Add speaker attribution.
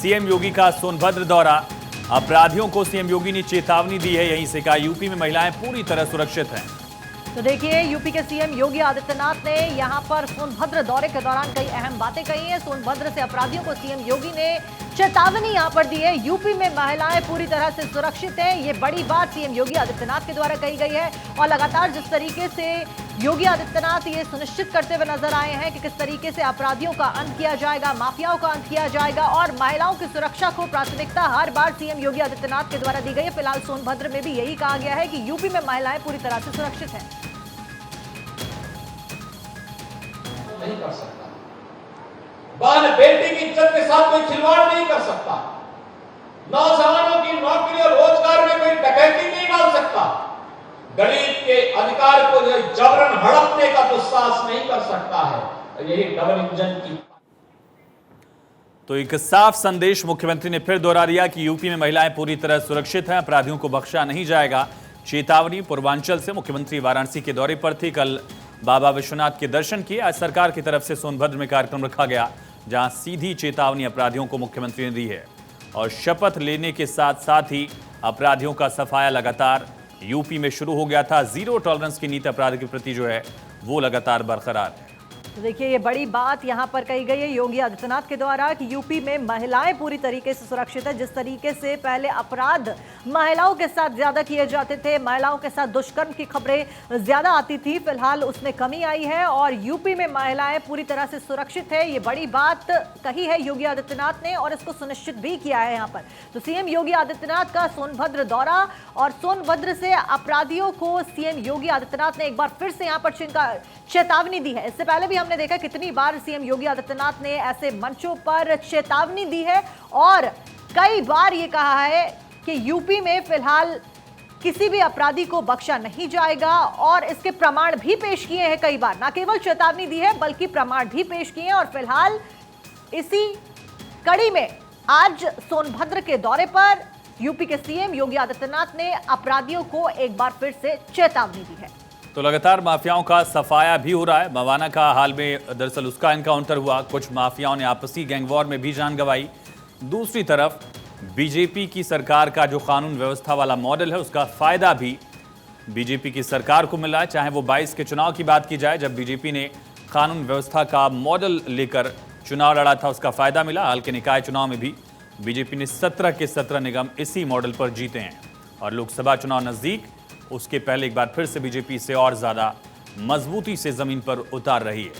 Speaker 1: CM योगी का सोनभद्र दौरा। अपराधियों को सीएम योगी ने चेतावनी दी है। यहीं से कहा यूपी में महिलाएं पूरी तरह सुरक्षित हैं।
Speaker 2: तो देखिए, यूपी के सीएम योगी आदित्यनाथ ने यहां पर सोनभद्र दौरे के दौरान कई अहम बातें कही हैं। सोनभद्र से अपराधियों को सीएम योगी ने चेतावनी यहां पर दी है। यूपी में महिलाएं पूरी तरह से सुरक्षित हैं, ये बड़ी बात सीएम योगी आदित्यनाथ के द्वारा कही गई है। और लगातार जिस तरीके से योगी आदित्यनाथ ये सुनिश्चित करते हुए नजर आए हैं कि किस तरीके से अपराधियों का अंत किया जाएगा, माफियाओं का अंत किया जाएगा और महिलाओं की सुरक्षा को प्राथमिकता हर बार सीएम योगी आदित्यनाथ के द्वारा दी गई है। फिलहाल सोनभद्र में भी यही कहा गया है कि यूपी में महिलाएं पूरी तरह से सुरक्षित हैं।
Speaker 3: नहीं कर सकता, बहन बेटी की इज्जत के साथ कोई खिलवाड़ नहीं कर सकता, नौजवानों की नौकरी और रोजगार में कोई डकैती नहीं डाल सकता, गरीब के अधिकार को जबरन हड़पने का दुस्साहस नहीं कर सकता है। यही डबल इंजन की।
Speaker 1: तो एक साफ संदेश मुख्यमंत्री ने फिर दोहरा दिया कि यूपी में महिलाएं पूरी तरह सुरक्षित हैं, अपराधियों को बख्शा नहीं जाएगा। चेतावनी। पूर्वांचल से मुख्यमंत्री वाराणसी के दौरे पर थे। कल बाबा विश्वनाथ के दर्शन किए। आज सरकार की तरफ से सोनभद्र में कार्यक्रम रखा गया, जहां सीधी चेतावनी अपराधियों को मुख्यमंत्री ने दी है। और शपथ लेने के साथ साथ ही अपराधियों का सफाया लगातार यूपी में शुरू हो गया था। जीरो टॉलरेंस की नीति अपराध के प्रति जो है वो लगातार बरकरार है।
Speaker 2: तो देखिए, ये बड़ी बात यहां पर कही गई है योगी आदित्यनाथ के द्वारा कि यूपी में महिलाएं पूरी तरीके से सुरक्षित है। जिस तरीके से पहले अपराध महिलाओं के साथ ज्यादा किए जाते थे, महिलाओं के साथ दुष्कर्म की खबरें ज्यादा आती थी, फिलहाल उसमें कमी आई है और यूपी में महिलाएं पूरी तरह से सुरक्षित है। ये बड़ी बात कही है योगी आदित्यनाथ ने और इसको सुनिश्चित भी किया है यहाँ पर। तो सीएम योगी आदित्यनाथ का सोनभद्र दौरा और सोनभद्र से अपराधियों को सीएम योगी आदित्यनाथ ने एक बार फिर से यहाँ पर चेतावनी दी है। इससे पहले भी हमने देखा कितनी बार सीएम योगी आदित्यनाथ ने ऐसे मंचों पर चेतावनी दी है और कई बार ये कहा है कि यूपी में फिलहाल किसी भी अपराधी को बख्शा नहीं जाएगा और इसके प्रमाण भी पेश किए हैं। कई बार न केवल चेतावनी दी है बल्कि प्रमाण भी पेश किए हैं। और फिलहाल इसी कड़ी में आज सोनभद्र के दौरे पर यूपी के सीएम योगी आदित्यनाथ ने अपराधियों को एक बार फिर से चेतावनी दी है।
Speaker 1: तो लगातार माफियाओं का सफाया भी हो रहा है। मवाना का हाल में दरअसल उसका एनकाउंटर हुआ। कुछ माफियाओं ने आपसी गैंगवॉर में भी जान गंवाई। दूसरी तरफ बीजेपी की सरकार का जो कानून व्यवस्था वाला मॉडल है उसका फायदा भी बीजेपी की सरकार को मिला है। चाहे वो 22 के चुनाव की बात की जाए, जब बीजेपी ने कानून व्यवस्था का मॉडल लेकर चुनाव लड़ा था उसका फायदा मिला। हाल के निकाय चुनाव में भी बीजेपी ने 17 के 17 निगम इसी मॉडल पर जीते हैं। और लोकसभा चुनाव नजदीक, उसके पहले एक बार फिर से बीजेपी से और ज्यादा मजबूती से जमीन पर उतार रही है।